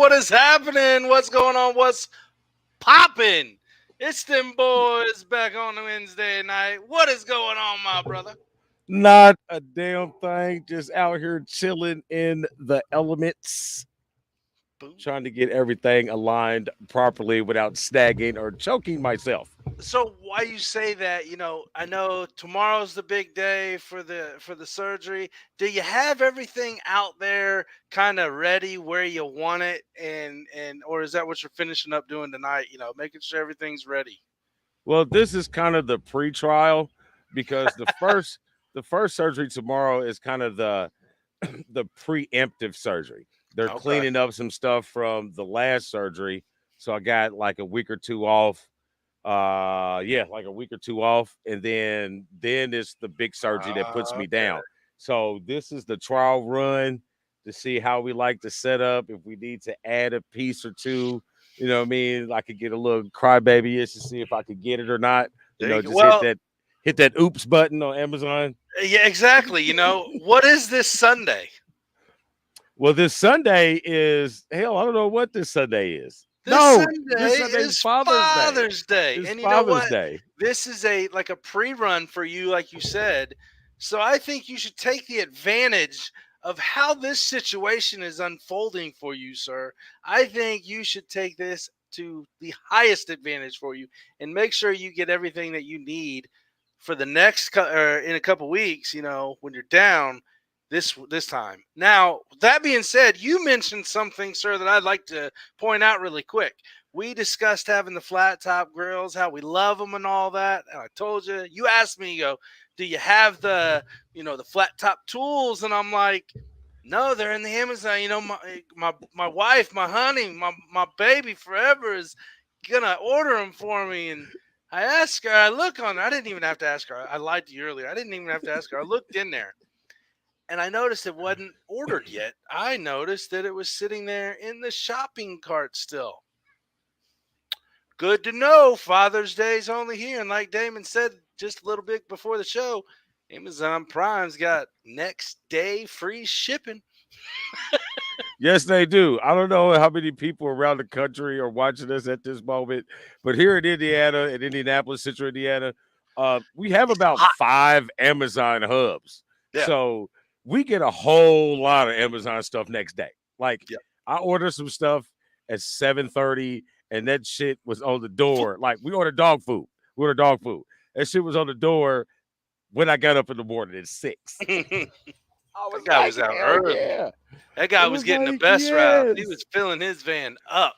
What is happening? What's going on? What's popping? It's them boys back on the Wednesday night. What is going on, my brother? Not a damn thing. Just out here chilling in the elements, Boom. trying to get everything aligned properly without snagging or choking myself. So why you say that? I know tomorrow's the big day for the surgery. Do you have everything out there kind of ready where you want it, and or is that what you're finishing up doing tonight? Making sure everything's ready. Well, this is kind of the pre-trial because the first surgery tomorrow is kind of the the preemptive surgery. They're Okay. cleaning up some stuff from the last surgery, so I got like a week or two off. Yeah, like a week or two off, and then it's the big surgery that puts me Okay. down. So this is the trial run to see how we like to set up. If we need to add a piece or two, you know what I mean? I could get a little crybaby itch to see if I could get it or not. There you go. Just Well, hit that oops button on Amazon. yeah, exactly. What is this Sunday? Well, this Sunday is hell. I don't know what this Sunday is. This No, Sunday this Sunday is is Father's Day. Father's Day. It's And you know Father's what? Day. This is a pre-run for you, like you said. So I think you should take the advantage of how this situation is unfolding for you, sir. I think you should take this to the highest advantage for you and make sure you get everything that you need for the next or in a couple weeks, when you're down this time. Now, that being said, you mentioned something, sir, that I'd like to point out really quick. We discussed having the flat top grills, how we love them and all that. And I told you, you asked me, you go, do you have the flat top tools? And I'm like, no, they're in the Amazon. My wife, my honey, my baby forever is gonna order them for me. And I asked her, I look on her. I didn't even have to ask her. I lied to you earlier. I didn't even have to ask her. I looked in there. And I noticed it wasn't ordered yet. I noticed that it was sitting there in the shopping cart still. Good to know. Father's Day's only here. And like Damon said just a little bit before the show, Amazon Prime's got next day free shipping. Yes, they do. I don't know how many people around the country are watching us at this moment, but here in Indiana, in Indianapolis, Central Indiana, we have about 5 Amazon hubs. Yeah. So we get a whole lot of Amazon stuff next day. Like, Yep. I ordered some stuff at 7:30, and that shit was on the door. Like, we ordered dog food. That shit was on the door when I got up in the morning at 6. That guy was out early. Yeah. That guy It was was getting the like, best route. He yes. was filling his van up.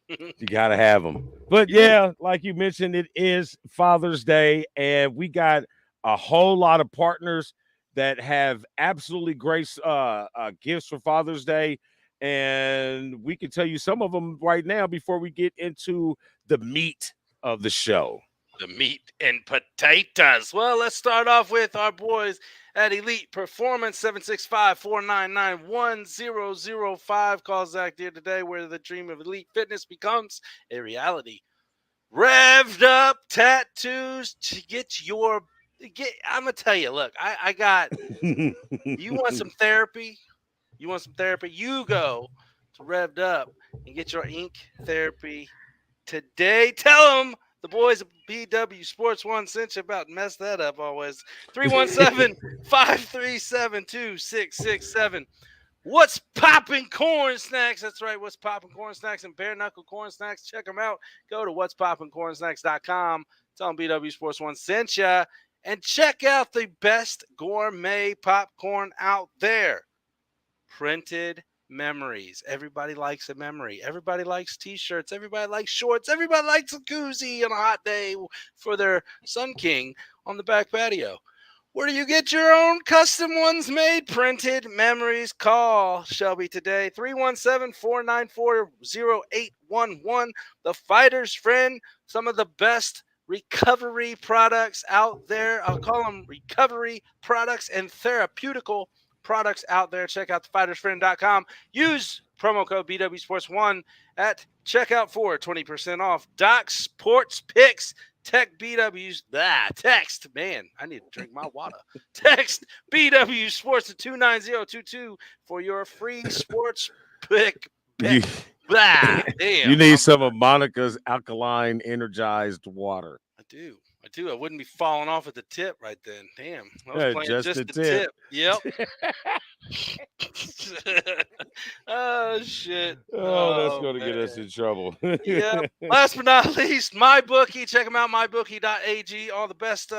You gotta have them. But yeah, like you mentioned, it is Father's Day, and we got a whole lot of partners that have absolutely great gifts for Father's Day, and we can tell you some of them right now before we get into the meat of the show. The meat and potatoes. Well, let's start off with our boys at Elite Performance, 765-499-1005. Call Zach Deere today, where the dream of elite fitness becomes a reality. Revved Up Tattoos to I'm going to tell you, look, I got, you want some therapy? You go to Revved Up and get your ink therapy today. Tell them the boys at BWSPORTS sent you about mess that up always. 317-537-2667. What's poppin' corn snacks? That's right. What's poppin' corn snacks and bare knuckle corn snacks? Check them out. Go to what'spoppincornsnacks.com. Tell them BWSPORTS sent you. And check out the best gourmet popcorn out there. Printed memories. Everybody likes a memory. Everybody likes t-shirts. Everybody likes shorts. Everybody likes a koozie on a hot day for their Sun King on the back patio. Where do you get your own custom ones made? Printed memories. Call Shelby today. 317-494-0811. The Fighter's Friend. Some of the best recovery products out there. I'll call them recovery products and therapeutical products out there. Check out thefightersfriend.com. Use promo code BWSPORTS1 at checkout for 20% off. Doc Sports Picks. Text BW's text. Man, I need to drink my water. Text BW Sports to 29022 for your free sports pick. Blah, You damn. need some of Monica's alkaline energized water. I do. I do. I wouldn't be falling off at the tip right then. Damn. I was playing Just just the the tip. tip. Yep. Oh shit. Oh, that's Oh going to get us man. in trouble. Yep. Last but not least, MyBookie. Check them out, mybookie.ag. All the best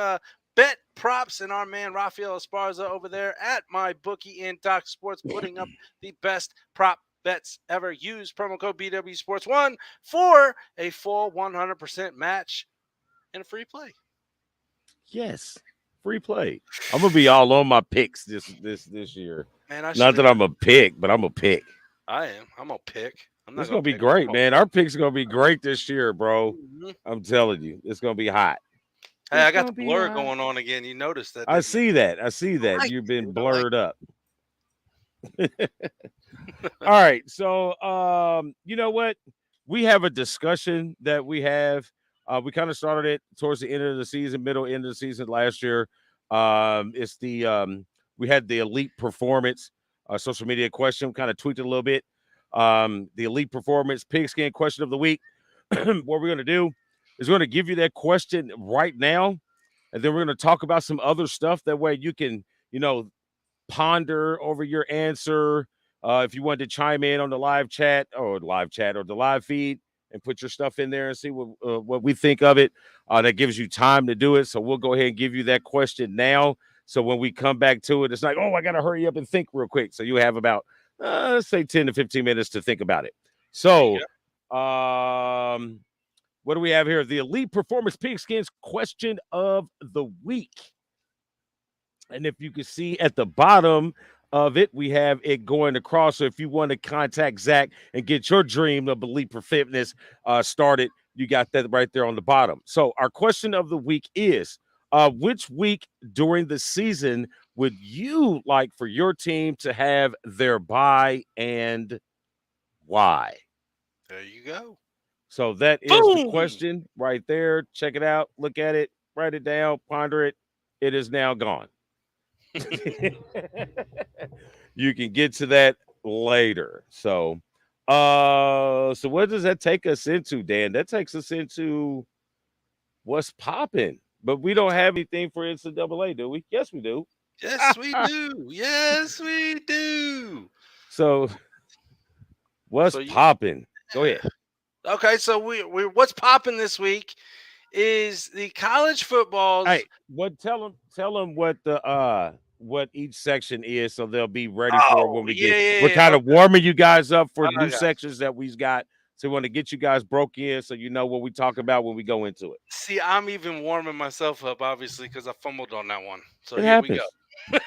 bet props, and our man Rafael Esparza over there at MyBookie in Doc Sports, putting up the best prop bets ever. Use promo code BWSPORTS1 for a full 100% match and a free play. Yes, free play. I'm gonna be all on my picks this year. Man, I Not should. that I'm a pick, but I'm a pick. I am. I'm gonna pick. I'm not It's gonna gonna be pick. great, man. Our picks are gonna be great this year, bro. Mhm. I'm telling you, it's gonna be hot. Hey, I It's got the gonna be blur hot. going on again. You noticed that? I Didn't you? see that. I see that. like You've it, been dude. I like blurred up. All right. So you know what? We have a discussion that we have. We kind of started it towards the end of the season, middle end of the season last year. It's the we had the elite performance social media question, kind of tweaked it a little bit. The elite performance pigskin question of the week. What we're gonna do is we're gonna give you that question right now, and then we're gonna talk about some other stuff. That way you can, ponder over your answer. If you wanted to chime in on the live chat or the live feed and put your stuff in there and see what we think of it, that gives you time to do it. So we'll go ahead and give you that question now. So when we come back to it, it's like, oh, I got to hurry up and think real quick. So you have about, let's say 10 to 15 minutes to think about it. So, what do we have here? The Elite Performance Pigskins question of the week. And if you can see at the bottom of it, we have it going across. So if you want to contact Zach and get your dream of Elite for Fitness started, you got that right there on the bottom. So our question of the week is, which week during the season would you like for your team to have their bye and why? There you go. So that is the question right there. Check it out. Look at it. Write it down. Ponder it. It is now gone. You can get to that later. So what does that take us into, Dan? That takes us into what's popping. But we don't have anything for NCAA, do we? Yes, we do. Yes, we do. Yes, we do. So what's popping? Go ahead. Okay, so we what's popping this week is the college footballs. Hey, tell them what each section is, so they'll be ready for it when we get. We're kind of warming you guys up for new sections that we've got. So we want to get you guys broke in, so you know what we talk about when we go into it. See, I'm even warming myself up, obviously, because I fumbled on that one. So it here happens. we go.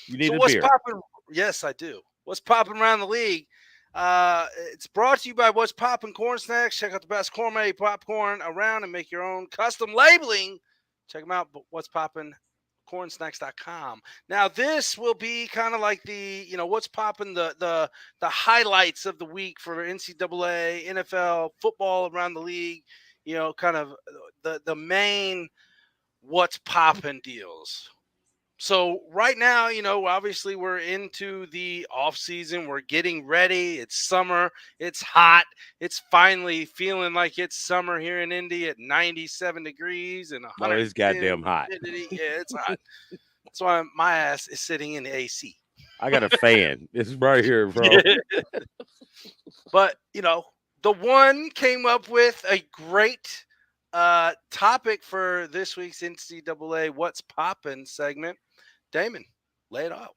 You need so a what's beer. popping? Yes, I do. What's popping around the league? It's brought to you by What's Poppin' Corn Snacks. Check out the best gourmet popcorn around and make your own custom labeling. Check them out. What's Poppin' cornsnacks.com. Now this will be kind of like the, what's popping the highlights of the week for NCAA, NFL, football around the league, kind of the main what's popping deals. So right now, obviously we're into the off season. We're getting ready. It's summer. It's hot. It's finally feeling like it's summer here in Indy at 97 degrees and 100. Oh, it's goddamn hot. Yeah, it's hot. That's why my ass is sitting in the AC. I got a fan. It's right here, bro. But, the one came up with a great topic for this week's NCAA What's Poppin' segment. Damon, lay it out.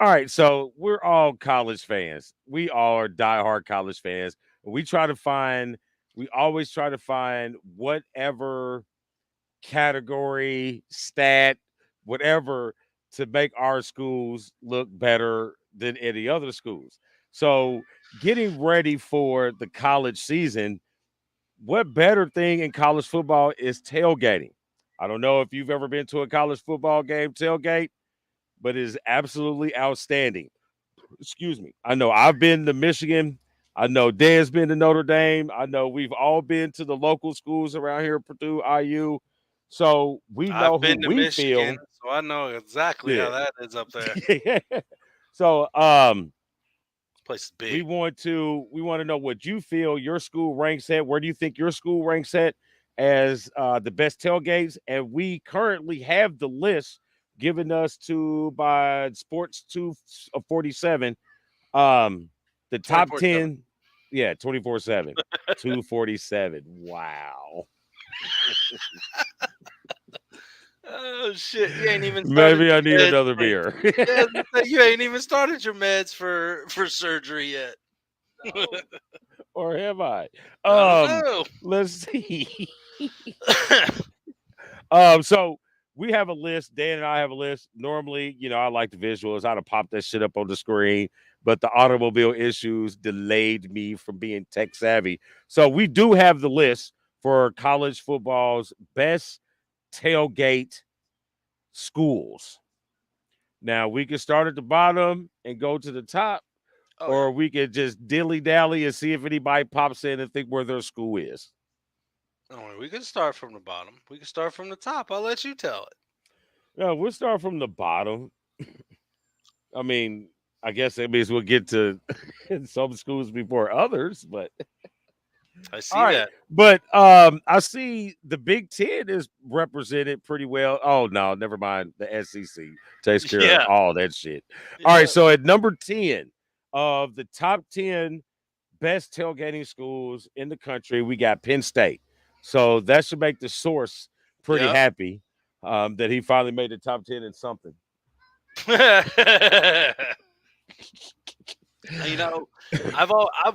All right, so we're all college fans. We all are diehard college fans. We always try to find whatever category, stat, whatever to make our schools look better than any other schools. So getting ready for the college season, what better thing in college football is tailgating? I don't know if you've ever been to a college football game tailgate, but it is absolutely outstanding. Excuse me. I know I've been to Michigan. I know Dan's been to Notre Dame. I know we've all been to the local schools around here, Purdue, IU. So we know I've been who to we Michigan, feel. so I know exactly how that is up there. So Place is We big. want to know what you feel your school ranks at. Where do you think your school ranks at as the best tailgates? And we currently have the list given us to by Sports 247. The top 24/7. 10, 24/7. 247. Wow. Oh shit! You ain't even started Maybe I need your meds. another beer. Yeah, you ain't even started your meds for surgery yet. Or have I? I don't know. Let's see. So we have a list. Dan and I have a list. Normally, I like the visuals. I'd have popped that shit up on the screen, but the automobile issues delayed me from being tech savvy. So we do have the list for college football's best tailgate schools. Now we can start at the bottom and go to the top, or we could just dilly dally and see if anybody pops in and think where their school is. Oh, we can start from the bottom. We can start from the top. I'll let you tell it. No, we'll start from the bottom. I mean, I guess that means we'll get to some schools before others, but I see all right. that. But I see the Big Ten is represented pretty well. Oh no, never mind. The SEC takes care of all that shit. All right, so at number 10 of the top 10 best tailgating schools in the country, we got Penn State. So that should make the source pretty happy that he finally made the top 10 in something. I've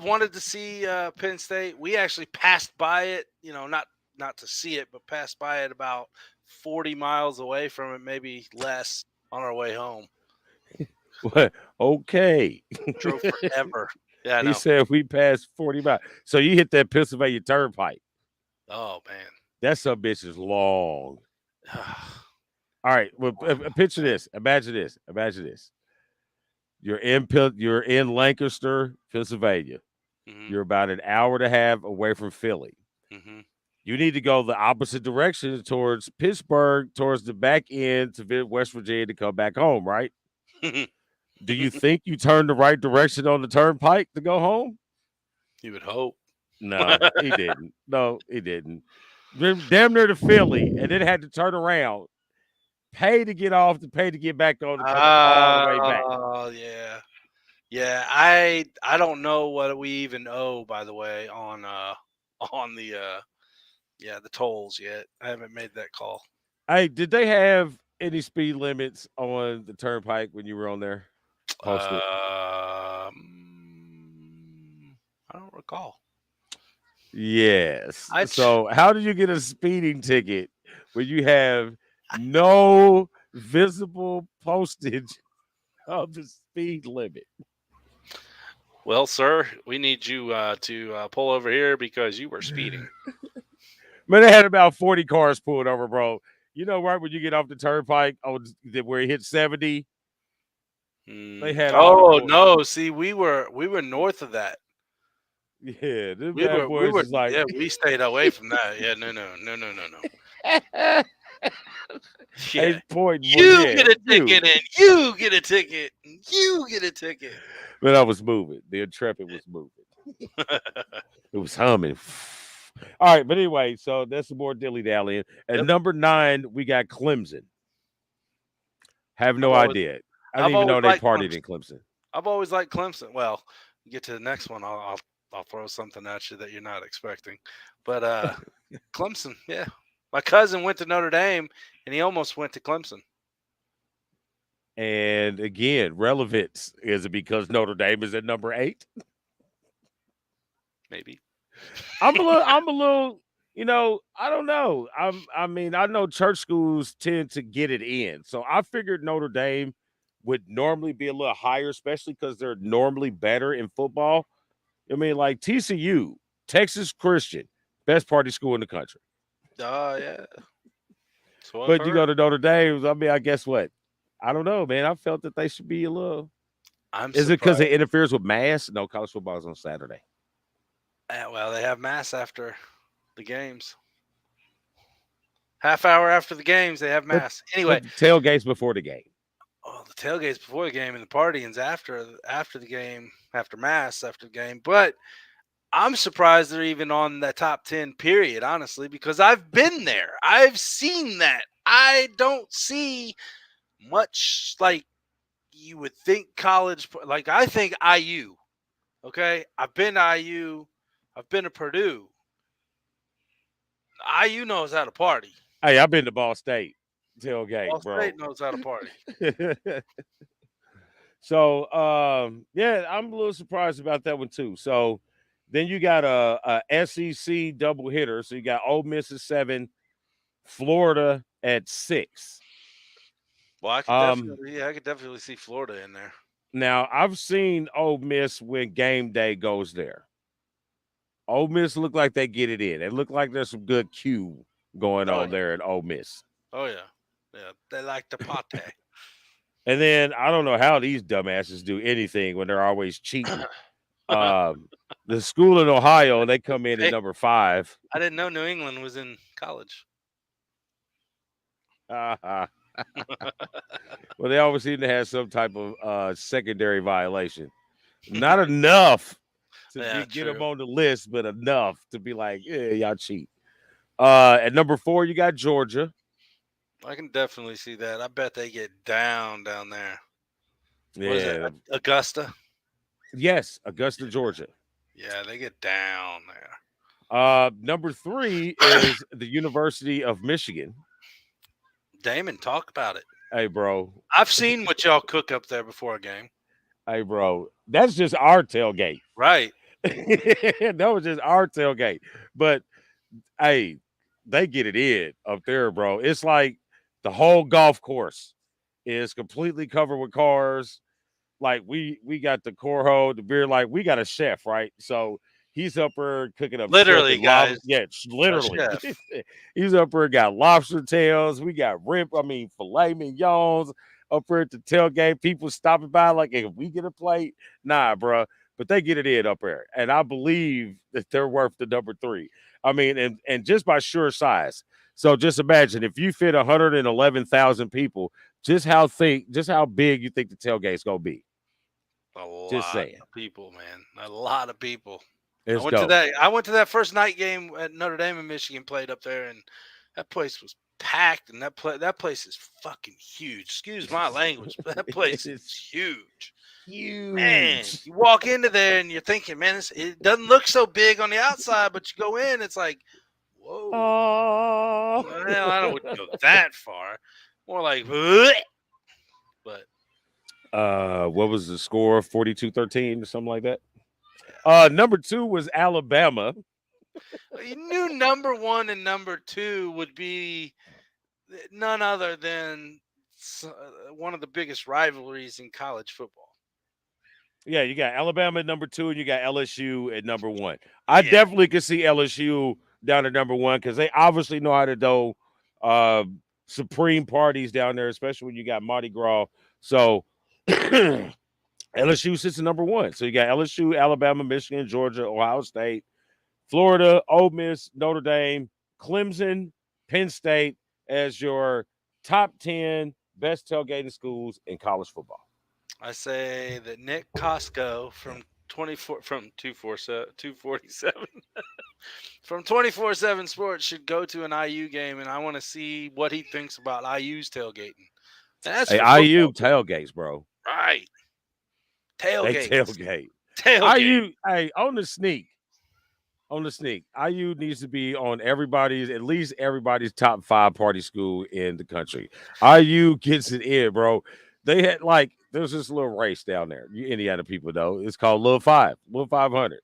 wanted to see Penn State. We actually passed by it, not to see it, but passed by it about 40 miles away from it, maybe less, on our way home. Okay. Drove forever. Yeah, I know. He said we passed 40 miles. So you hit that Pennsylvania Turnpike. Oh man, that some bitch is long. All right, well, picture this. Imagine this. You're in Lancaster, Pennsylvania. Mm-hmm. You're about an hour and a half away from Philly. Mm-hmm. You need to go the opposite direction towards Pittsburgh, towards the back end to West Virginia to come back home, right? Do you think you turned the right direction on the turnpike to go home? You would hope. No, he didn't. No, he didn't. Damn near to Philly, and then had to turn around, pay to get off, to pay to get back on, to come all the way back. Oh yeah, yeah. I don't know what we even owe, by the way, on the the tolls yet. I haven't made that call. Hey, did they have any speed limits on the turnpike when you were on there? Posted. I don't recall. Yes. So how did you get a speeding ticket when you have no visible postage of the speed limit? Well, sir, we need you to pull over here because you were speeding. Man, they had about 40 cars pulled over, bro. You know, right when you get off the turnpike, where it hit 70, they had. No! See, we were north of that. Yeah, we were like, yeah, we stayed away from that. Yeah, no. Yeah. You get a ticket and you get a ticket and you get a ticket. But I was moving. The Intrepid was moving. It was humming. All right, but anyway, so that's some more dilly-dallying. At number 9, we got Clemson. Have no idea. I didn't even know they partied in Clemson. I've always liked Clemson. Well, get to the next one, I'll throw something at you that you're not expecting. But Clemson, yeah. My cousin went to Notre Dame, and he almost went to Clemson. And again, relevance. Is it because Notre Dame is at number 8? Maybe. I'm a little, I don't know. I mean, I know church schools tend to get it in. So I figured Notre Dame would normally be a little higher, especially because they're normally better in football. I mean, like TCU, Texas Christian, best party school in the country. Oh, yeah. But you go to Notre Dame, I mean, I guess what? I don't know, man. I felt that they should be a little. Is it because it interferes with mass? No, college football is on Saturday. Well, they have mass after the games. Half hour after the games, they have mass. Anyway, tailgates before the game. Oh, the tailgates before the game and the partying's after the game. after mass after the game. But I'm surprised they're even on the top 10 period, honestly, because I've been there. I've seen that. I don't see much like you would think college. Like, I think IU, okay? I've been to IU. I've been to Purdue. IU knows how to party. Hey, I've been to Ball State tailgate, Ball bro. State knows how to party. So, yeah, I'm a little surprised about that one too. So, then you got a SEC double hitter. So you got Ole Miss at 7, Florida at 6. Well, I could definitely see Florida in there. Now I've seen Ole Miss when game day goes there. Ole Miss look like they get it in. It look like there's some good Q going Oh on yeah. there at Ole Miss. Oh yeah. Yeah. They like the pate. And then I don't know how these dumbasses do anything when they're always cheating. The school in Ohio, they come in at number 5. I didn't know New England was in college. Well, they always seem to have some type of secondary violation. Not enough to get them on the list, but enough to be like, yeah, y'all cheat. At number 4, you got Georgia. I can definitely see that. I bet they get down there. Yeah. What is it? Augusta? Yes, Augusta, Georgia. Yeah, they get down there. Number 3 is the University of Michigan. Damon, talk about it. Hey, bro. I've seen what y'all cook up there before a game. Hey, bro. That's just our tailgate. Right. That was just our tailgate. But, hey, they get it in up there, bro. It's like the whole golf course is completely covered with cars. Like we got the cornhole, the beer, like we got a chef, right? So he's up there cooking up literally, guys. Yeah, literally. He's up there, got lobster tails. We got filet mignons up there at the tailgate. People stopping by, like, if we get a plate, nah, bro. But they get it in up there, and I believe that they're worth the number 3. I mean, and just by sheer size. So just imagine if you fit 111,000 people, just how big you think the tailgate's gonna be. A lot of people, man. A lot of people. I went to that first night game at Notre Dame and Michigan played up there, and that place was packed, and that place is fucking huge. Excuse my language, but that place is huge. Huge. Man, you walk into there and you're thinking, man, it doesn't look so big on the outside, but you go in, it's like, whoa. Well, I wouldn't go that far. More like, but. What was the score? 42-13 or something like that? Number 2 was Alabama. You knew number 1 and number 2 would be none other than one of the biggest rivalries in college football. Yeah, you got Alabama at number 2, and you got LSU at number 1. I definitely could see LSU down at number 1 because they obviously know how to do supreme parties down there, especially when you got Mardi Gras. So LSU sits at number 1. So you got LSU, Alabama, Michigan, Georgia, Ohio State, Florida, Ole Miss, Notre Dame, Clemson, Penn State as your top 10 best tailgating schools in college football. I say that Nick Costco from 247 from 24/7 Sports should go to an IU game, and I want to see what he thinks about IU's tailgating. That's IU tailgates, bro. Right. Tailgate. They tailgate. IU, hey, on the sneak, IU needs to be on at least everybody's top 5 party school in the country. IU gets it in, bro. They had there's this little race down there. You Indiana people know. It's called Little 500.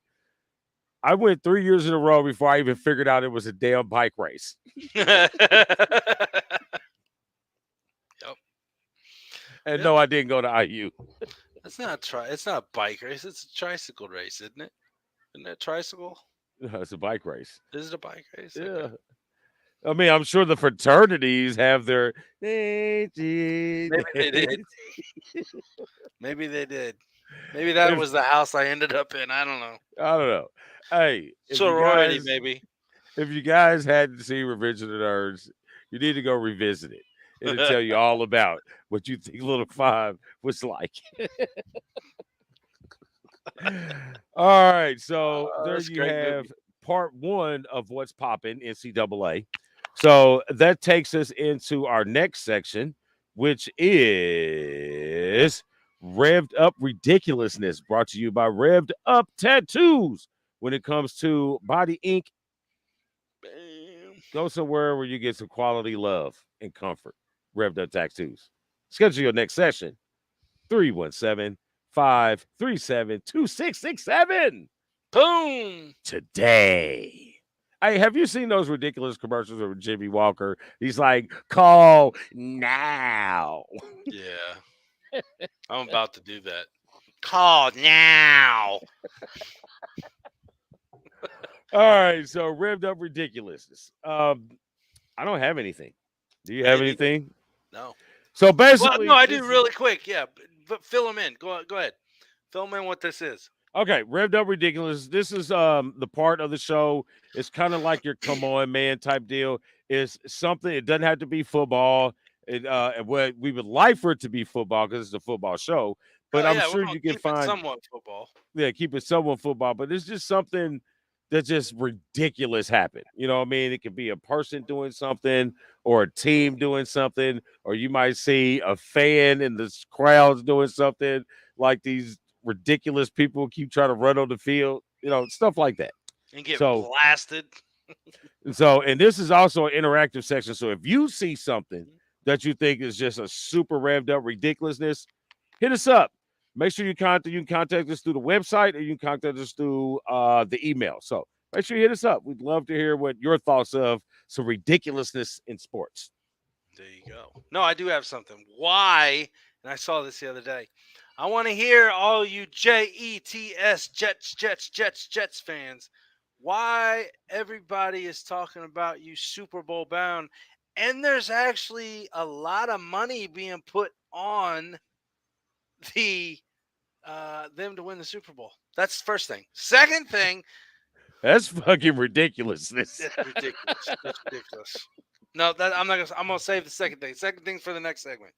I went 3 years in a row before I even figured out it was a damn bike race. Yep. And no, I didn't go to IU. It's not a bike race. It's a tricycle race, isn't it? Isn't it a tricycle? No, it's a bike race. Is it a bike race? Yeah. Okay. I mean, I'm sure the fraternities have their. Maybe they did. Maybe they did. Maybe that was the house I ended up in. I don't know. Hey, sorority, maybe. If you guys hadn't seen Revenge of the Nerds, you need to go revisit it. It'll tell you all about what you think Little 5 was like. All right, so there That's a you great have movie. part one of what's popping NCAA. So that takes us into our next section, which is Revved Up Ridiculousness, brought to you by Revved Up Tattoos. When it comes to body ink, Bam. go somewhere where you get some quality love and comfort. Revved Up Tattoos. Schedule your next session. 317-537-2667 Boom. today. Hey, have you seen those ridiculous commercials with Jimmy Walker? He's like, call now. Yeah, I'm about to do that. Call now. All right, so revved up ridiculousness. I don't have anything. Do you I have didn't either. anything? No. So Well, no, basically, I do this is really quick. Yeah, but fill them in. Go ahead. Fill them in what this is. okay. Revved up ridiculous. This is the part of the show. It's kind of like your come on man type deal. It's something. It doesn't have to be football. What we would like for it to be football because it's a football show. But Oh I'm yeah, we're sure gonna you can keep it find somewhat football. keep it somewhat football, but it's just something that's just ridiculous happen. You know what I mean? It could be a person doing something or a team doing something, or you might see a fan in the crowds doing something like these ridiculous people keep trying to run on the field, stuff like that. And get So, blasted. and this is also an interactive section. So if you see something that you think is just a super revved up ridiculousness, hit us up. Make sure you can contact us through the website or you can contact us through the email. So make sure you hit us up. We'd love to hear what your thoughts of some ridiculousness in sports. There you go. No, I do have something. Why? And I saw this the other day. I want to hear all you Jets fans. Why everybody is talking about you Super Bowl bound, and there's actually a lot of money being put on the them to win the Super Bowl. That's the first thing. Second thing, That's fucking ridiculousness. that's ridiculous. That's ridiculous. No, that I'm not gonna. I'm gonna save the second thing. Second thing's for the next segment.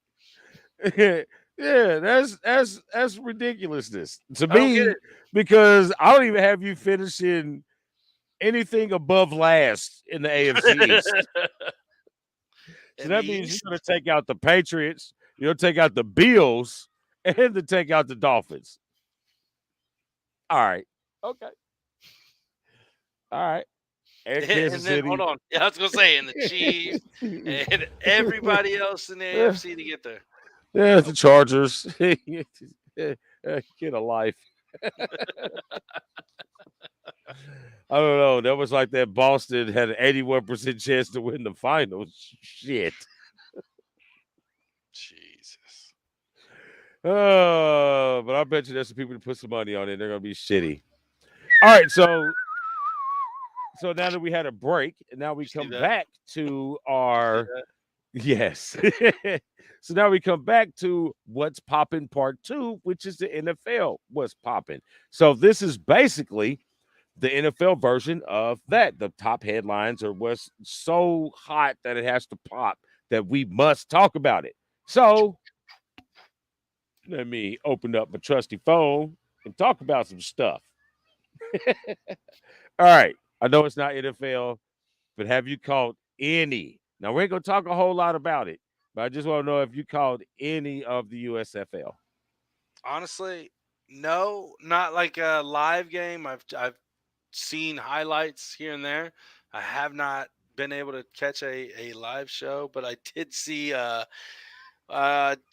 Yeah, that's ridiculousness to I don't get me because I don't even have you finishing anything above last in the AFC East. it. So In the that means you're East, going to take out the Patriots, you'll take out the Bills, and to take out the Dolphins. All right. Okay. All right. And and Kansas then City. hold on. Yeah, I was gonna say, and the Chiefs and everybody else in the AFC to get there. Yeah, the Chargers. Get a life. I don't know. That was like that Boston had an 81% chance to win the finals. Shit. Jesus. But I bet you there's some people to put some money on it. They're gonna be shitty. All right, so now that we had a break, and now we You see come that? back to You see our that? yes. So now we come back to what's popping part 2, which is the NFL what's popping. So this is basically the NFL version of that. The top headlines are what's so hot that it has to pop that we must talk about it. So let me open up my trusty phone and talk about some stuff. All right. I know it's not NFL, but have you caught any? Now, we ain't going to talk a whole lot about it, but I just want to know if you caught any of the USFL. Honestly, no, not like a live game. I've seen highlights here and there. I have not been able to catch a live show, but I did see I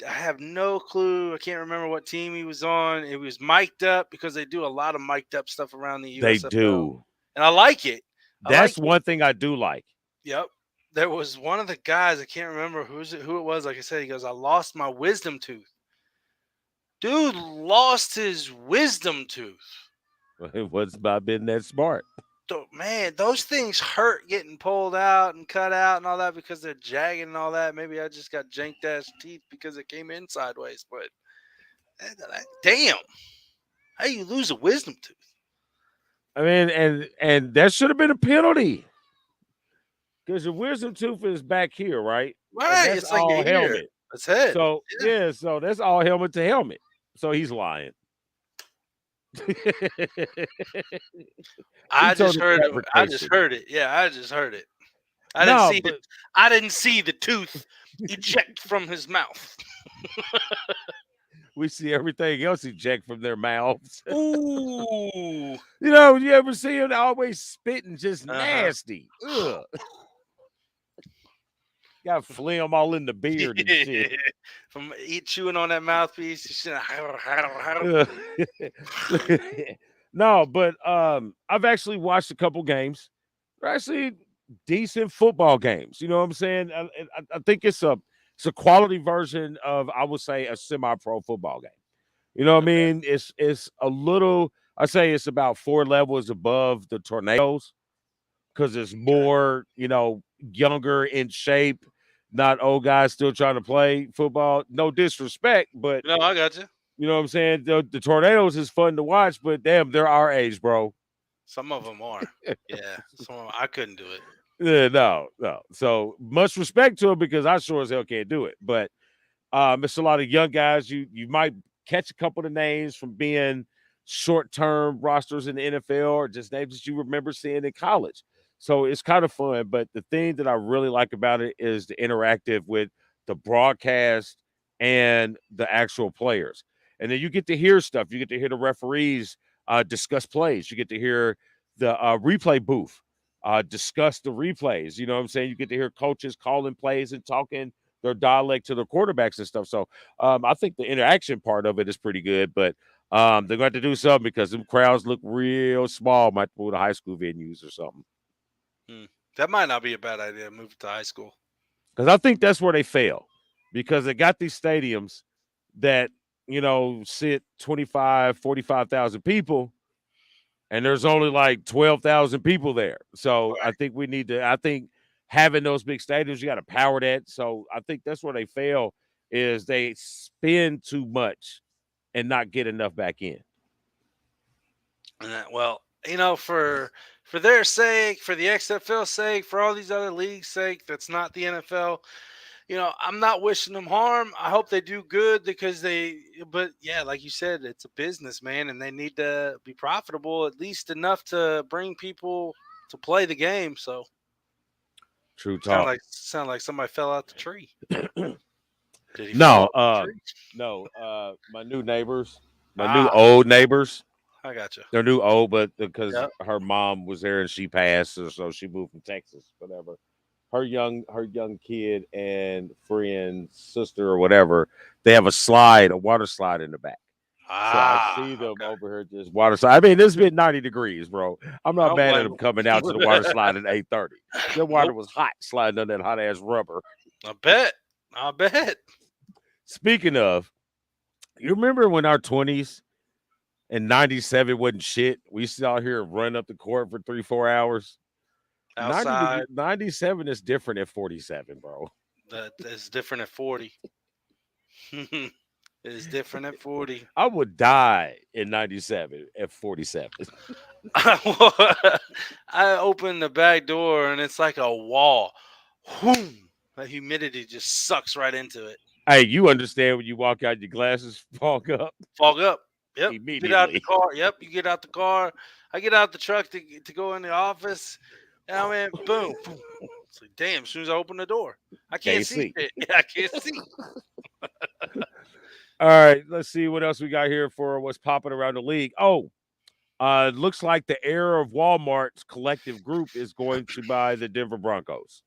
have no clue. I can't remember what team he was on. It was mic'd up because they do a lot of mic'd up stuff around the They USFL. do. And I like it. I like That's it. one thing I do like. Yep. There was one of the guys, I can't remember who it was. Like I said, he goes, I lost my wisdom tooth. Dude lost his wisdom tooth. It was about being that smart. Man, those things hurt getting pulled out and cut out and all that because they're jagged and all that. Maybe I just got janked ass teeth because it came in sideways. But damn, how you lose a wisdom tooth? I mean, and that should have been a penalty because your wisdom tooth is back here, right? And Right, that's it's like all a ear. helmet. That's it. So yeah, so that's all helmet to helmet. So he's lying. He I told just him heard. I just fabrication. heard it. Yeah, I just heard it. I didn't No, see the. but I didn't see the tooth eject from his mouth. we see everything else eject from their mouths. Ooh. You ever see them always spitting just Uh nasty? Ugh. Got phlegm all in the beard and huh. shit. From chewing on that mouthpiece. Ugh. No, but I've actually watched a couple games. They're actually decent football games. You know what I'm saying? I think it's a quality version of, I would say, a semi-pro football game. You know what I Okay. mean? It's a little. I say it's about 4 levels above the tornadoes because it's Okay. more, younger in shape, not old guys still trying to play football. No disrespect, but No, I got you. you know what I'm saying? The tornadoes is fun to watch, but damn, they're our age, bro. Some of them are. Yeah. Some of 'em- I couldn't do it. Yeah, no, no. So much respect to them because I sure as hell can't do it. But it's a lot of young guys. You might catch a couple of names from being short-term rosters in the NFL or just names that you remember seeing in college. So it's kind of fun. But the thing that I really like about it is the interactive with the broadcast and the actual players. And then you get to hear stuff. You get to hear the referees discuss plays. You get to hear the replay booth discuss the replays. You know what I'm saying? You get to hear coaches calling plays and talking their dialect to the quarterbacks and stuff. So I think the interaction part of it is pretty good, but they're going to have to do something because them crowds look real small. Might move to high school venues or something. Hmm. That might not be a bad idea. Move to high school. Because I think that's where they fail because they got these stadiums that, sit 25, 45,000 people and there's only like 12,000 people there. So I Right. think I think having those big stadiums, you got to power that. So I think that's where they fail is they spend too much and not get enough back in. And that, well, for their sake, for the XFL sake, for all these other leagues' sake, that's not the NFL. I'm not wishing them harm. I hope they do good because but yeah, like you said, it's a business, man, and they need to be profitable at least enough to bring people to play the game. So True talk. sound like somebody fell out the tree. Did he fall No, out the tree? no, my new neighbors, my new Ah, old neighbors, I got you. they're new old, but because Yep. her mom was there and she passed, so she moved from Texas, whatever. Her young kid and friend, sister or whatever, they have a water slide in the back. So I see Ah, them okay. over here just water slide. I mean, it's been 90 degrees, bro. I'm I not don't mad at blame them coming out to the water him. slide at 8:30. The water Nope. was hot sliding on that hot ass rubber. I bet. I bet. Speaking of, you remember when our 20s and 97 wasn't shit? We used to out here run up the court for 3, 4 hours. outside. 97 is different at 47, bro. That is different at 40. It is different at 40. I would die in 97 at 47. I open the back door and it's like a wall. Whoom. The humidity just sucks right into it. Hey, you understand when you walk out, your glasses fog up Fog up. Yep. Get out the immediately. car. Yep. You get out the car. I get out the truck to go in the office. And I went boom, boom. It's like, damn, as soon as I open the door, I can't Can't see see. shit. Yeah, I can't see. All right, let's see what else we got here for what's popping around the league. Oh, looks like the heir of Walmart's collective group is going to buy the Denver Broncos.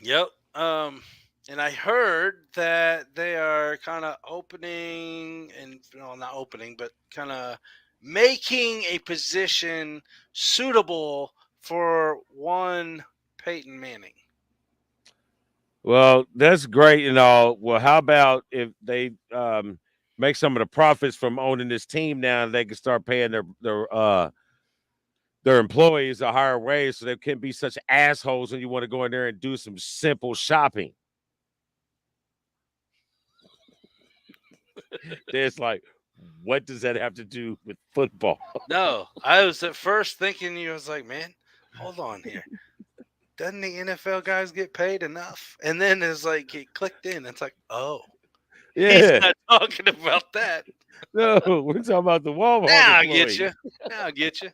Yep. And I heard that they are kind of opening and not opening, but kind of making a position suitable for one Peyton Manning. Well, that's great and all. Well, how about if they make some of the profits from owning this team now, and they can start paying their employees a higher wage, so they can't be such assholes when you want to go in there and do some simple shopping. It's like, what does that have to do with football? No, I was at first thinking, I was like, man, hold on here. Doesn't the NFL guys get paid enough? And then it's like it clicked in. It's like, oh, He's Yeah. not talking about that. No, we're talking about the Walmart Now I get employee. you. Now I get you.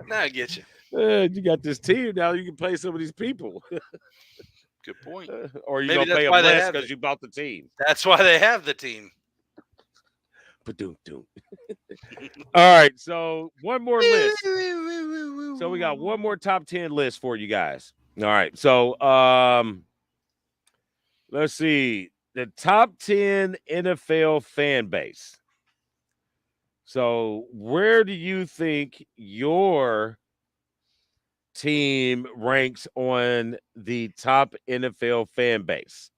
Now I get you. You got this team now. You can pay some of these people, Good point. or you Maybe gonna that's pay them why they less have because it. you bought the team. That's why they have the team. Ba-doom-doom. All right, so one more list. So we got one more top 10 list for you guys. All right, so let's see the top 10 NFL fan base. So where do you think your team ranks on the top NFL fan base?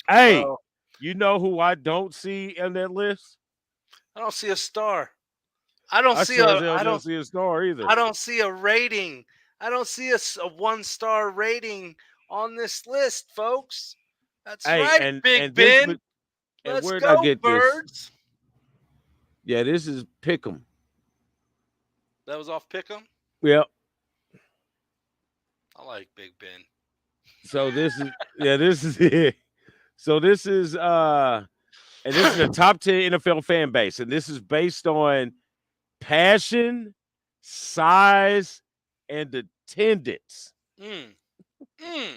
Hey, Well, you know who I don't see in that list? I don't see a star. I don't I see sure as a. hell I don't don't. see a star either. I don't see a rating. I don't see a 1-star rating on this list, folks. That's Hey, right, and Big this Ben. would and Let's where did I go, get this? birds. Yeah, this is Pick'em. That was off Pick'em. Yep. I like Big Ben. So this is this is it. So this is and this is the top 10 NFL fan base, and this is based on passion, size, and attendance. Mm. Mm.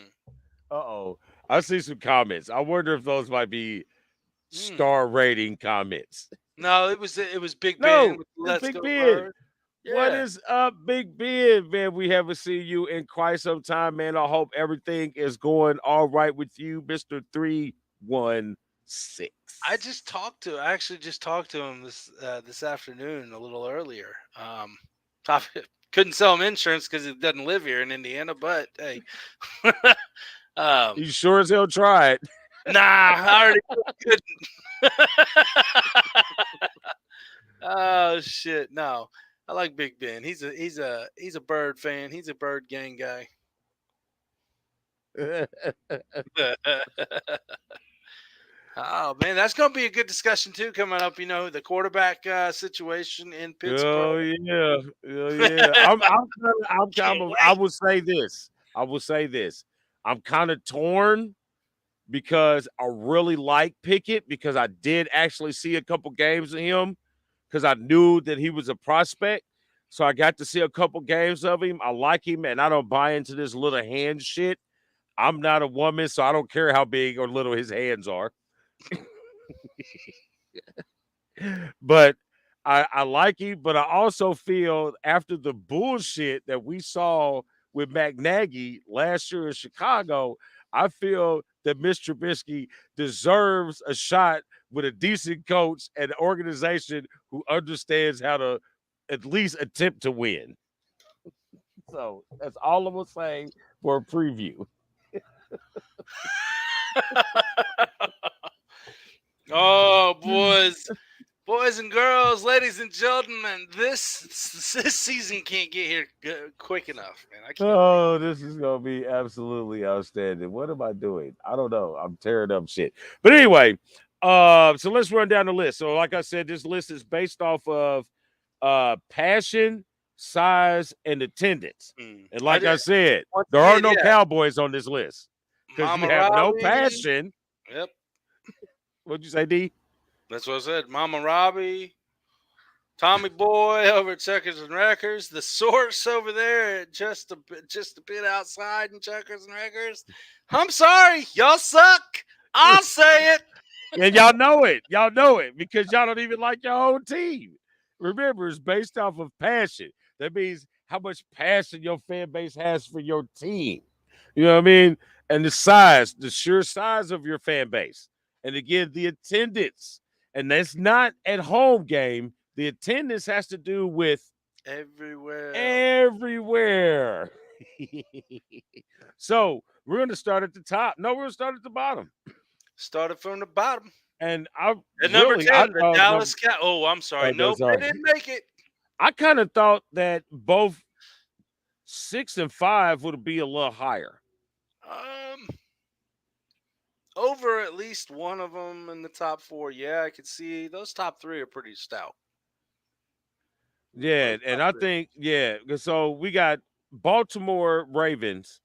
Uh-oh. I see some comments. I wonder if those might be Mm. star rating comments. No, it was Big Ben No, with it's Let's Big Go Ben. Bird. What Yeah. is up, Big Ben? Man, we haven't seen you in quite some time, man. I hope everything is going all right with you, Mr. 316. I actually just talked to him this afternoon a little earlier. Top, couldn't sell him insurance because he doesn't live here in Indiana, but hey. You sure as hell tried. Nah, I already couldn't. Oh shit, no. I like Big Ben. He's a bird fan. He's a bird gang guy. Oh man, that's gonna be a good discussion too coming up. The quarterback situation in Pittsburgh. Oh yeah, oh yeah. Can't I wait. will say this. I will say this. I'm kind of torn because I really like Pickett because I did actually see a couple games of him because I knew that he was a prospect. So I got to see a couple games of him. I like him, and I don't buy into this little hand shit. I'm not a woman, so I don't care how big or little his hands are. But I like him, but I also feel after the bullshit that we saw with Matt Nagy last year in Chicago, I feel that Mr. Trubisky deserves a shot with a decent coach and an organization who understands how to at least attempt to win. So that's all I'm gonna say for a preview. Oh, boys and girls, ladies and gentlemen, this season can't get here quick enough, man. I can't. Oh, this is gonna be absolutely outstanding. What am I doing? I don't know. I'm tearing up shit. But anyway, so let's run down the list. So, like I said, this list is based off of passion, size, and attendance. And like I said, Once there are again, no yeah, Cowboys on this list because you Mama have no Robbie. passion. Yep, What'd you say, D? that's what I said. Mama Robbie, Tommy Boy over at Checkers and Wreckers, the source over there at just a bit outside in Checkers and Wreckers. I'm sorry, y'all suck. I'll say it. And y'all know it. Y'all know it because y'all don't even like your own team. Remember, it's based off of passion. That means how much passion your fan base has for your team. You know what I mean? And the size, the sheer size of your fan base. And again, the attendance. And that's not at home game. The attendance has to do with Everywhere. everywhere. So we're going to start at the top. No, we're going to start at the bottom. Started from the bottom. And I At number really, 10, the Dallas no, Cow. Oh, I'm sorry. no, Nope, sorry. they didn't make it. I kind of thought that both 6 and 5 would be a little higher. Over at least one of them in the top 4. Yeah, I could see those top 3 are pretty stout. Yeah, and I think so we got Baltimore Ravens.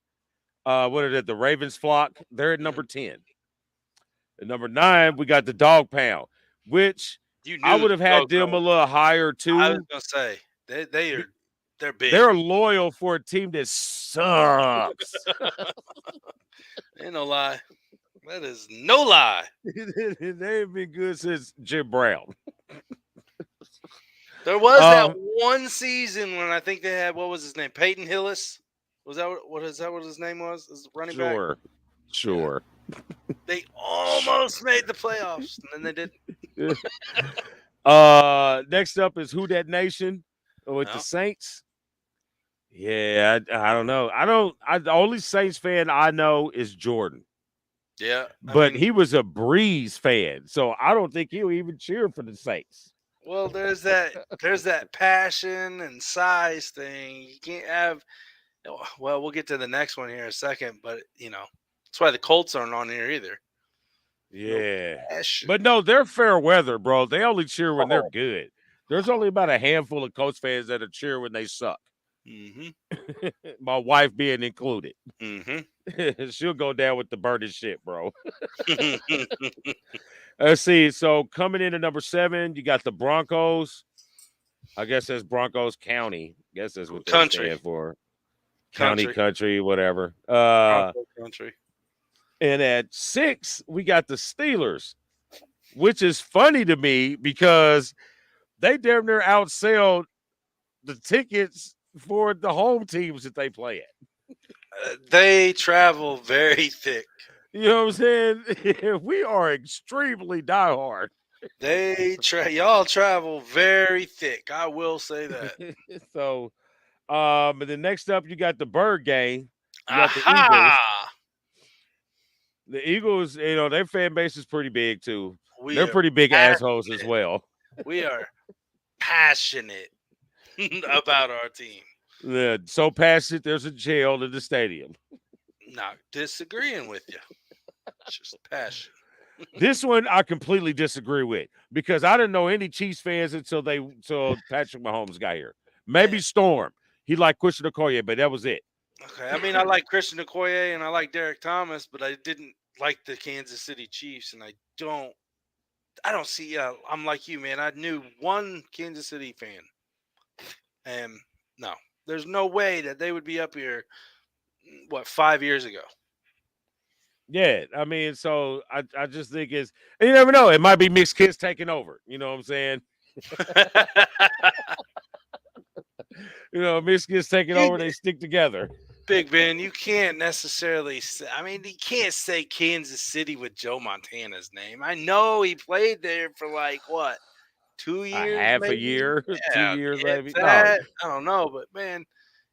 What are they? The Ravens flock. They're at number 10. At number 9, we got the Dog Pound, which You I knew would have had them a little higher I was too. gonna say they're big. They're loyal for a team that sucks. Ain't no lie. That is no lie. They've been good since Jim Brown. There was that one season when I think they had, what was his name? Peyton Hillis. Was that what his name was? As running back? Sure. They almost made the playoffs, and then they didn't. Next up is Who Dat Nation with the Saints. Yeah, I don't know. The only Saints fan I know is Jordan. Yeah. But he was a Breeze fan, so I don't think he'll even cheer for the Saints. Well, there's that passion and size thing. You can't have. Well, we'll get to the next one here in a second, but that's why the Colts aren't on here either. Yeah, but no, they're fair weather, bro. They only cheer when they're good. There's only about a handful of Colts fans that cheer when they suck. Mm-hmm. My wife being included. Mm-hmm. She'll go down with the burning shit, bro. Let's see. So coming in at number 7, you got the Broncos. I guess that's Broncos County. I guess that's what they stand for. Country, whatever. Country. And at 6, we got the Steelers, which is funny to me because they damn near outsell the tickets for the home teams that they play at. They travel very thick. You know what I'm saying? We are extremely diehard. Y'all travel very thick. I will say that. So, but then next up, you got the Bird Gang. You got the Eagles. The Eagles, their fan base is pretty big too. They're pretty big assholes as well. We are passionate about our team. Yeah, so passionate, there's a jail in the stadium. Not disagreeing with you. Just passion. This one I completely disagree with because I didn't know any Chiefs fans until Patrick Mahomes got here. Maybe Storm. He liked Christian Okoye, but that was it. Okay. I mean, I like Christian Okoye and I like Derek Thomas, but I didn't like the Kansas City Chiefs, and I don't see. I'm like you, man. I knew one Kansas City fan, and no, there's no way that they would be up here. 5 years ago? Yeah, I mean, so I just think you never know. It might be mixed kids taking over. You know what I'm saying? Mixed kids taking over. They stick together. Big Ben, you can't necessarily say. I mean, you can't say Kansas City with Joe Montana's name. I know he played there for 2 years, half maybe? a year, Yeah, 2 years, maybe. No. I don't know, but man,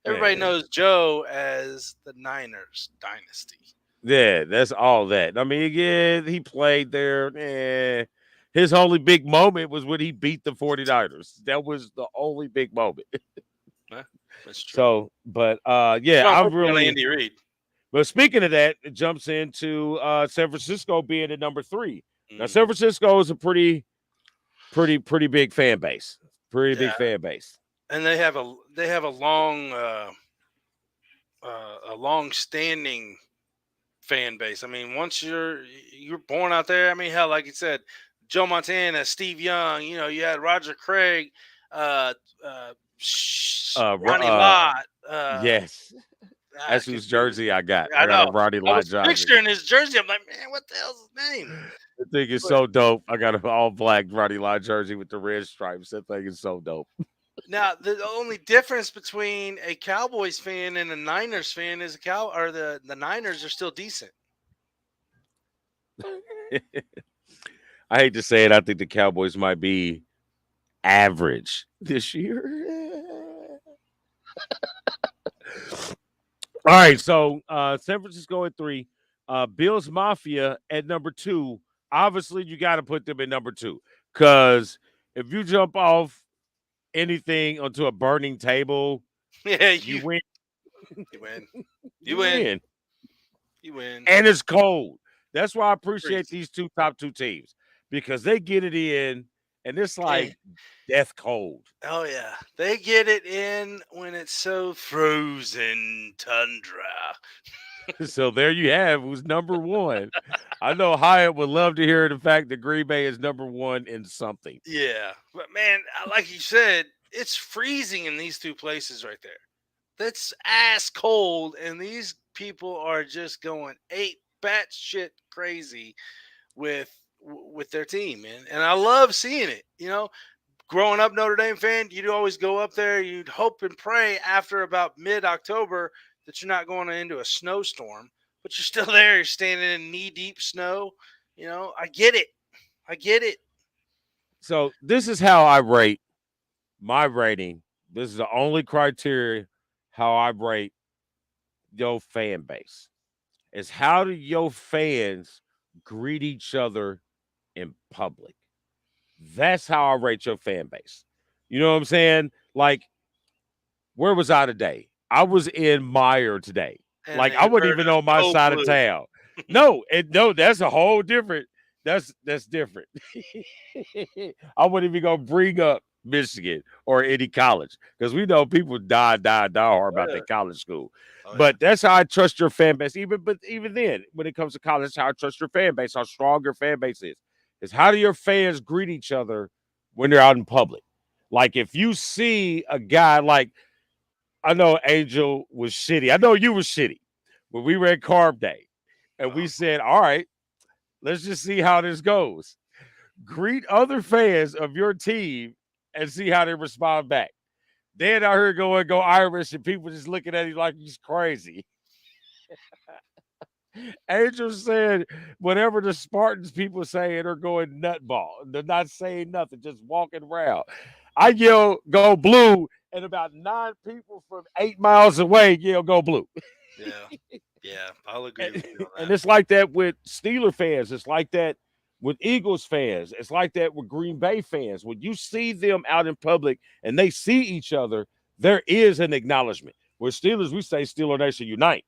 everybody knows Joe as the Niners dynasty. Yeah, that's all that. I mean, yeah, he played there. His only big moment was when he beat the 49ers. That was the only big moment. That's true. So, but I'm really Andy Reid. But speaking of that, it jumps into San Francisco being at number 3. Now, San Francisco is a pretty big fan base. Big fan base. And they have a long-standing fan base. I mean, once you're born out there, I mean, hell, like you said, Joe Montana, Steve Young, you had Roger Craig, Ronnie Lott. Yes. That's whose jersey I got. I got a Ronnie Lott jersey. Picturing his jersey, I'm like, man, what the hell's his name? That thing is so dope. I got an all black Ronnie Lott jersey with the red stripes. That thing is so dope. Now, the only difference between a Cowboys fan and a Niners fan is the Niners are still decent. I hate to say it. I think the Cowboys might be average this year. All right, so San Francisco at 3, Bills Mafia at number 2. Obviously, you got to put them at number 2 because if you jump off anything onto a burning table, you win. You win. You win. And it's cold. That's why I appreciate these top two teams because they get it in, and it's like death cold. Oh, yeah. They get it in when it's so frozen tundra. So there you have who's number one. I know Hyatt would love to hear the fact that Green Bay is number one in something. Yeah, but man, like you said, it's freezing in these two places right there. That's ass cold, and these people are just going ape batshit crazy with their team, man. And I love seeing it. Growing up Notre Dame fan, you'd always go up there. You'd hope and pray after about mid-October that you're not going into a snowstorm, but you're still there. You're standing in knee-deep snow. I get it. I get it. So this is how I rate my rating. This is the only criteria how I rate your fan base. Is how do your fans greet each other in public? That's how I rate your fan base. You know what I'm saying? Like, where was I today? I was in Meyer today. And Like, they I wouldn't heard even us know my go side blue. of town. No, that's a whole different. That's different. I wouldn't even go bring up Michigan or any college because we know people die hard about their college school. But that's how I trust your fan base. Even then, when it comes to college, that's how I trust your fan base. How strong your fan base is how do your fans greet each other when they're out in public? Like if you see a guy like I know Angel was shitty. I know you were shitty when we were at Carb Day, and we said, "All right, let's just see how this goes. Greet other fans of your team and see how they respond back." Then out here go Irish, and people just looking at you like he's crazy. Angel said, whatever the Spartans people saying, they're going nutball. They're not saying nothing, just walking around. I yell, go blue, and about 9 people from 8 miles away yell, go blue. Yeah, I'll agree with you on that. And it's like that with Steeler fans. It's like that with Eagles fans. It's like that with Green Bay fans. When you see them out in public and they see each other, there is an acknowledgement. With Steelers, we say Steeler Nation Unite.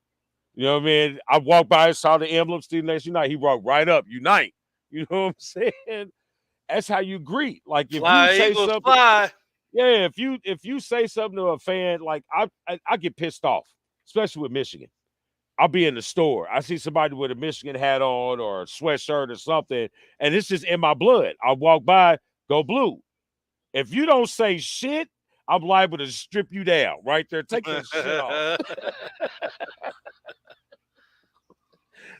You know what I mean? I walked by and saw the emblem, Steeler Nation Unite. He walked right up, Unite. You know what I'm saying? That's how you greet. Like if Fly, you say Eagles, something, fly. yeah, if you say something to a fan, like I get pissed off, especially with Michigan. I'll be in the store. I see somebody with a Michigan hat on or a sweatshirt or something, and it's just in my blood. I walk by, go blue. If you don't say shit, I'm liable to strip you down right there. Take that shit off.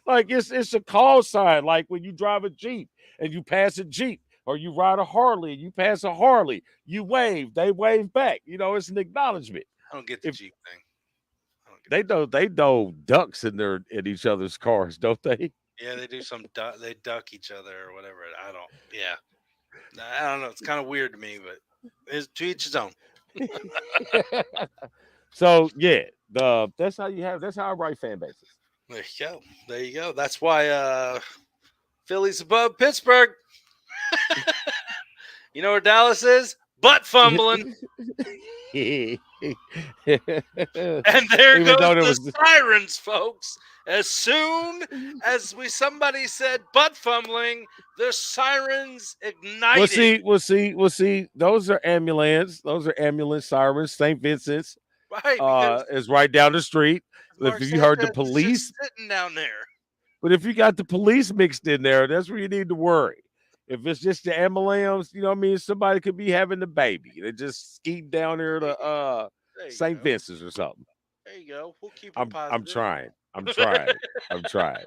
Like it's a call sign. Like when you drive a Jeep and you pass a Jeep, or you ride a Harley and you pass a Harley, you wave, they wave back. You know, it's an acknowledgement. I don't get the Jeep thing. They know ducks in each other's cars, don't they? Yeah, they do they duck each other or whatever. I don't. Yeah, I don't know. It's kind of weird to me, but it's to each his own. So yeah, that's how I write fan bases. There you go. There you go. That's why Philly's above Pittsburgh. You know where Dallas is? Butt fumbling. And there Even goes the sirens, folks. As soon as somebody said butt fumbling, the sirens ignited. We'll see. Those are ambulance. Those are ambulance sirens. St. Vincent's Right, is right down the street. Mark If you heard the Sanchez is police just sitting down there. But if you got the police mixed in there, that's where you need to worry. If it's just the ambulance, you know what I mean? Somebody could be having the baby. They just skeet down there to St. Vincent's or something. There you go. We'll keep it positive. I'm trying. I'm trying.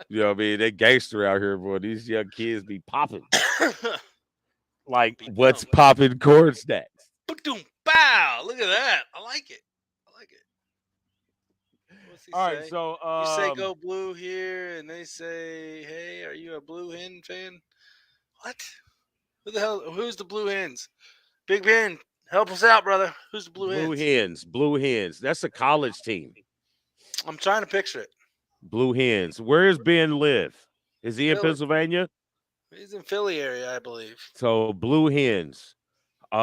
You know what I mean? They gangster out here, boy. These young kids be popping. Like, what's popping corn snacks? Boom, bow. Look at that. I like it. All right, so you say go blue here, and they say, "Hey, are you a Blue Hen fan?" What? Who the hell? Who's the Blue Hens? Big Ben, help us out, brother. Who's the Blue Hens? Blue Hens. That's a college team. I'm trying to picture it. Blue Hens. Where does Ben live? Is he in Pennsylvania? He's in Philly area, I believe. So Blue Hens. It's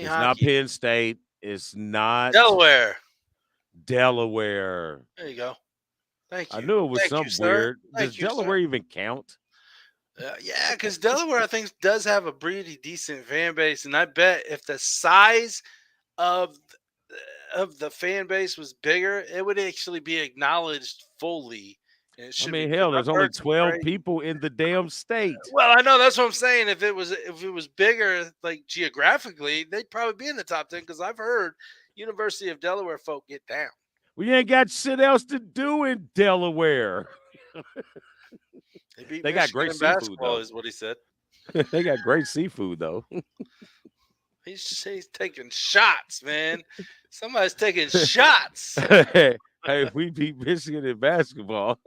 not Penn State. It's not Delaware. There you go. Thank you. I knew it was something weird. Does Delaware even count? Yeah, because Delaware, I think, does have a pretty decent fan base, and I bet if the size of of the fan base was bigger, it would actually be acknowledged fully. And it I should be, mean, 'cause hell, I've there's only heard some 12 crazy. people in the damn state. Well, I know that's what I'm saying. If it was bigger, like geographically, they'd probably be in the top 10. Because I've heard University of Delaware folk get down. We ain't got shit else to do in Delaware. They beat They got Michigan great in seafood, basketball, though. is what he said. They got great seafood, though. He's taking shots, man. Somebody's taking shots. Hey, we beat Michigan in basketball.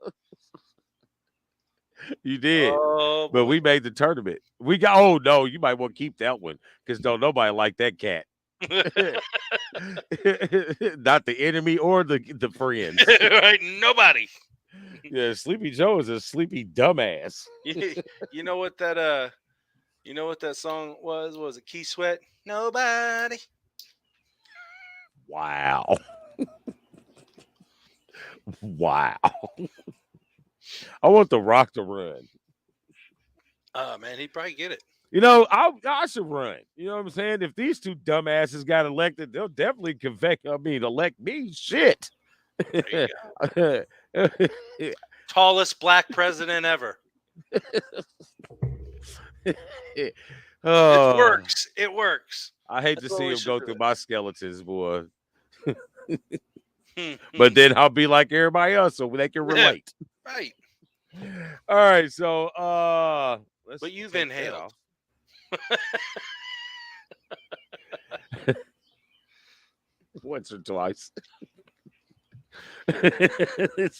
You did. Oh, But boy. we made the tournament. We got, oh, no, you might want to keep that one because don't nobody like that cat. Not the enemy or the friends. Right? Nobody. Yeah, Sleepy Joe is a sleepy dumbass. You know what that song was? Was it Key Sweat? Nobody. Wow. Wow. I want The Rock to run. Oh man, he'd probably get it. You know, I should run. You know what I'm saying? If these two dumbasses got elected, they'll definitely elect me. Shit. There you go. Tallest black president ever. It Oh, works. It works. I hate That's to what see we him should go do through it. my skeletons, boy. But then I'll be like everybody else, so they can relate. Right. All right, so let's. But you've take that inhaled. off. Once or twice. It's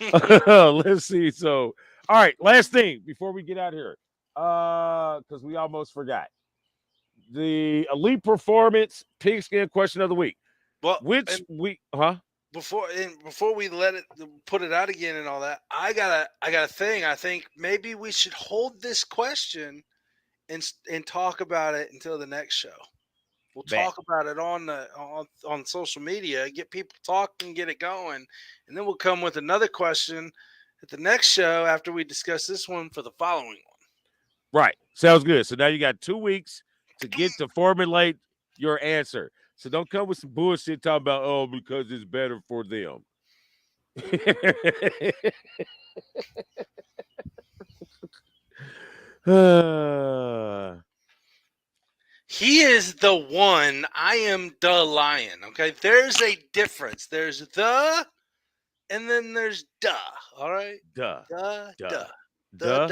let's see. So, all right, last thing before we get out of here, because we almost forgot the elite performance pigskin question of the week. Well, Which week? Huh? before we put it out again and all that, I got a thing. I think maybe we should hold this question and talk about it until the next show. We'll talk about it on social media, get people talking, get it going, and then we'll come with another question at the next show after we discuss this one for the following one. Right. Sounds good. So now you got 2 weeks to get to formulate your answer. So don't come with some bullshit talking about, because it's better for them. He is the one. I am DaLion. Okay, there's a difference. There's the, and then there's duh. All right, Duh. duh. Duh.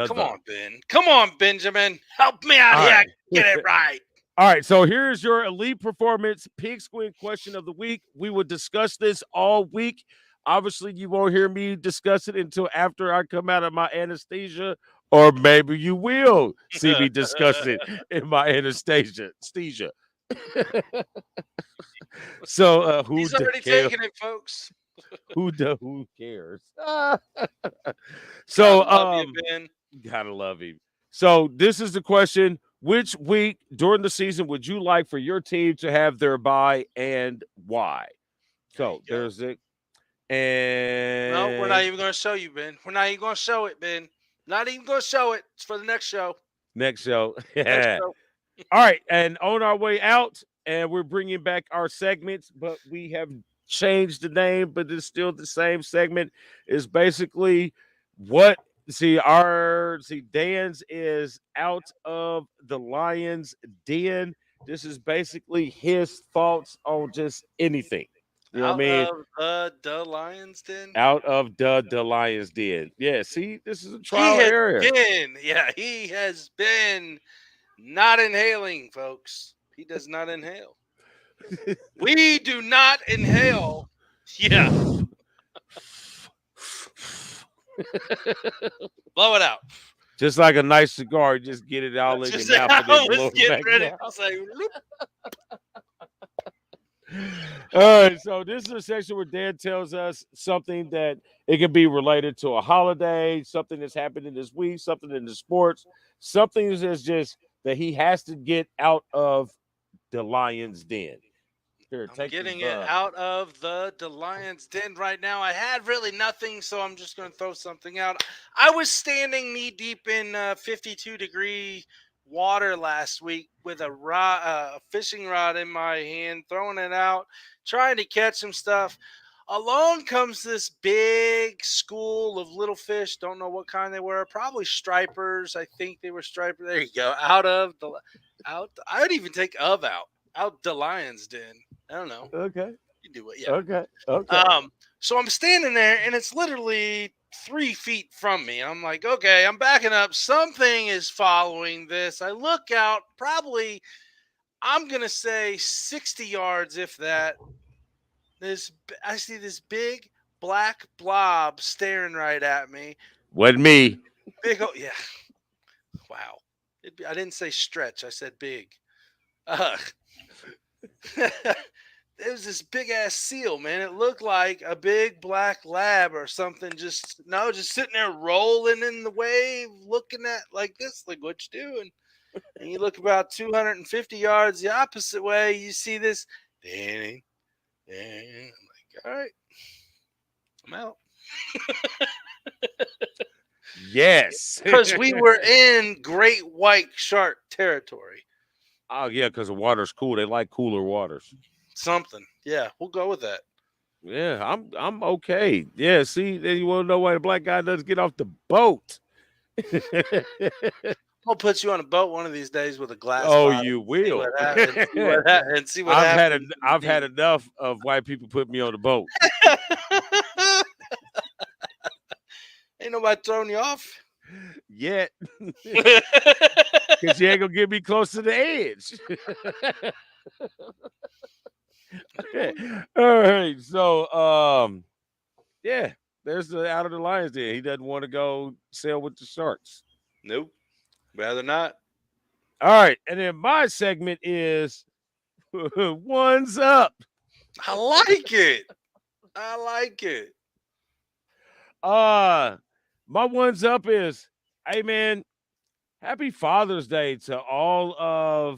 Come on, Ben. Come on, Benjamin. Help me out here. Right. Get it right. All right, so here's your elite performance pigskin question of the week. We will discuss this all week. Obviously, you won't hear me discuss it until after I come out of my anesthesia, or maybe you will see me discuss it in my anesthesia. So, He's already taking it, folks. Who cares? So, love you, Ben. Gotta love him. So, this is the question. Which week during the season would you like for your team to have their bye and why? So there's it. And no, we're not even going to show you, Ben. We're not even going to show it, Ben. Not even going to show it. It's for the next show. Next show. Next show. All right. And on our way out, and we're bringing back our segments, but we have changed the name, but it's still the same segment. Is basically what. Dan's is out of the Lions' den. This is basically his thoughts on just anything. You know what I mean? Out of the Lions' den? Out of the Lions' den. Yeah, see, this is a trial area. He has been not inhaling, folks. He does not inhale. We do not inhale. Yeah. Blow it out. Just like a nice cigar, just get it all in your mouth and then blow it back ready out. to say, all right, so this is a section where Dan tells us something that it can be related to a holiday, something that's happened in this week, something in the sports, something that's just that he has to get out of the Lion's den. Here, I'm getting it out of the Lion's den right now. I had really nothing, so I'm just going to throw something out. I was standing knee deep in 52-degree water last week with a fishing rod in my hand, throwing it out, trying to catch some stuff. Along comes this big school of little fish. Don't know what kind they were. Probably stripers. I think they were stripers. There you go. Out. I would even take out the lion's den. I don't know. Okay. You do it. Yeah. Okay. Okay. So I'm standing there, and it's literally 3 feet from me. And I'm like, okay, I'm backing up. Something is following this. I look out, probably, I'm gonna say 60 yards, if that. I see this big black blob staring right at me. Wasn't me. Big, yeah. Wow. I didn't say stretch. I said big. It was this big ass seal, man. It looked like a big black lab or something. Just sitting there rolling in the wave, looking at like this, like what you doing? And you look about 250 yards the opposite way, you see this. Danny. I'm like, all right, I'm out. Yes. Because we were in great white shark territory. Oh yeah, because the water's cool. They like cooler waters. Something. Yeah, we'll go with that. Yeah, I'm okay. Yeah, see, then you want to know why the black guy doesn't get off the boat. I'll put you on a boat one of these days with a glass. Oh, bottle you will. and see what happens. I've had enough of white people putting me on the boat. Ain't nobody throwing you off yet. Because you ain't gonna get me close to the edge. All right, so yeah, there's the out of the Lions Den. He doesn't want to go sail with the sharks. Nope, rather not. All right, and then my segment is one's up. I like it. My one's up is, hey man, happy Father's Day to all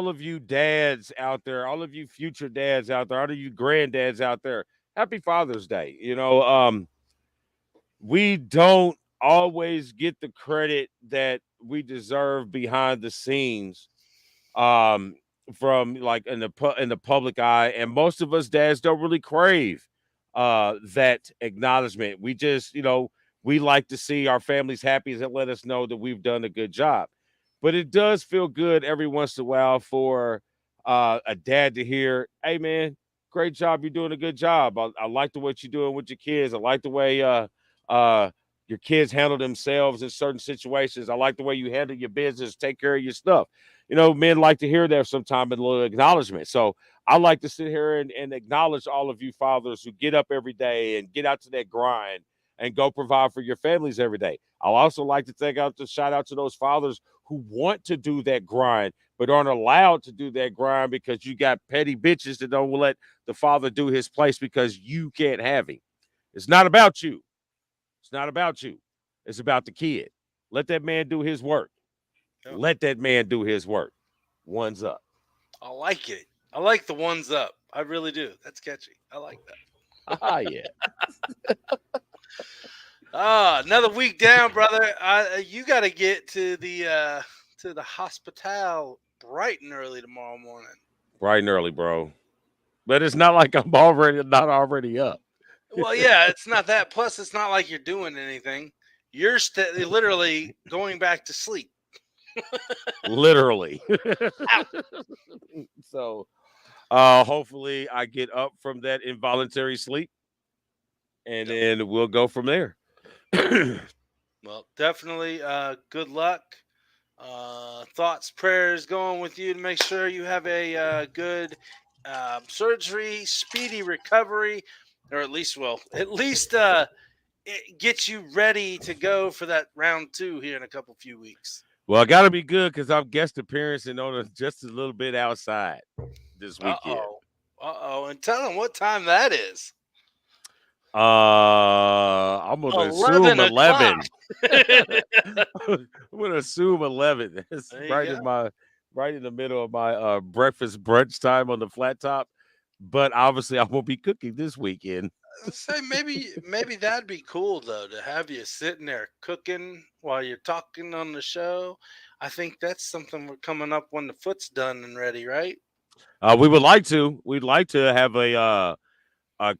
of you dads out there, all of you future dads out there, all of you granddads out there. Happy Father's Day. You know, we don't always get the credit that we deserve behind the scenes, from like in the public eye, and most of us dads don't really crave that acknowledgement. We just, we like to see our families happy and let us know that we've done a good job. But it does feel good every once in a while for a dad to hear, hey, man, great job. You're doing a good job. I like the way you're doing with your kids. I like the way your kids handle themselves in certain situations. I like the way you handle your business, take care of your stuff. Men like to hear that sometime in a little acknowledgement. So I like to sit here and acknowledge all of you fathers who get up every day and get out to that grind and go provide for your families every day. I'll also like to shout out to those fathers who want to do that grind, but aren't allowed to do that grind because you got petty bitches that don't let the father do his place because you can't have him. It's not about you. It's not about you. It's about the kid. Let that man do his work. Yep. Let that man do his work. One's up. I like it. I like the one's up. I really do. That's catchy. I like that. Ah, yeah. Another week down, brother. You got to get to the hospital bright and early tomorrow morning. Bright and early, bro. But it's not like I'm not already up. Well, yeah, it's not that. Plus, it's not like you're doing anything. You're literally going back to sleep. Literally. So, hopefully, I get up from that involuntary sleep, and then we'll go from there. Well, definitely good luck. Thoughts, prayers going with you to make sure you have a good surgery, speedy recovery, or at least it gets you ready to go for that round 2 here in a few weeks. Well, I got to be good because I'm guest appearancing on just a little bit outside this weekend. And tell them what time that is. I'm gonna assume 11. I'm gonna assume 11. It's right in the middle of my breakfast brunch time on the flat top. But obviously, I won't be cooking this weekend. Say maybe that'd be cool though to have you sitting there cooking while you're talking on the show. I think that's something we're coming up when the foot's done and ready, right? We would like to. We'd like to have a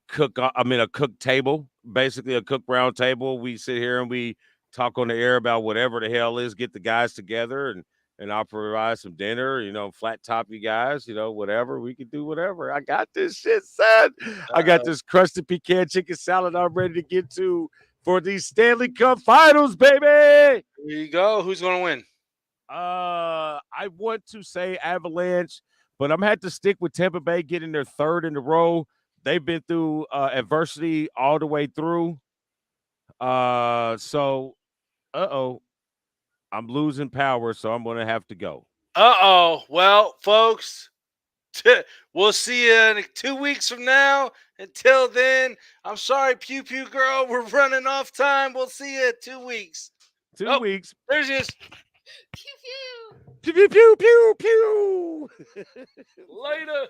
cook. I mean, a cook table, basically a cook round table. We sit here and we talk on the air about whatever the hell is. Get the guys together and I'll provide some dinner. Flat top you guys. Whatever we can do, whatever. I got this shit, son. I got Uh, this crusted pecan chicken salad I'm ready to get to for these Stanley Cup Finals, baby. there you go. Who's gonna win? I want to say Avalanche, but I'm had to stick with Tampa Bay getting their third in a row. They've been through adversity all the way through. So I'm losing power, so I'm gonna have to go. Well, folks, we'll see you in 2 weeks from now. Until then, I'm sorry, Pew Pew Girl. We're running off time. We'll see you in 2 weeks. 2 Oh, weeks. there's just Pew pew. Pew pew pew pew pew. later.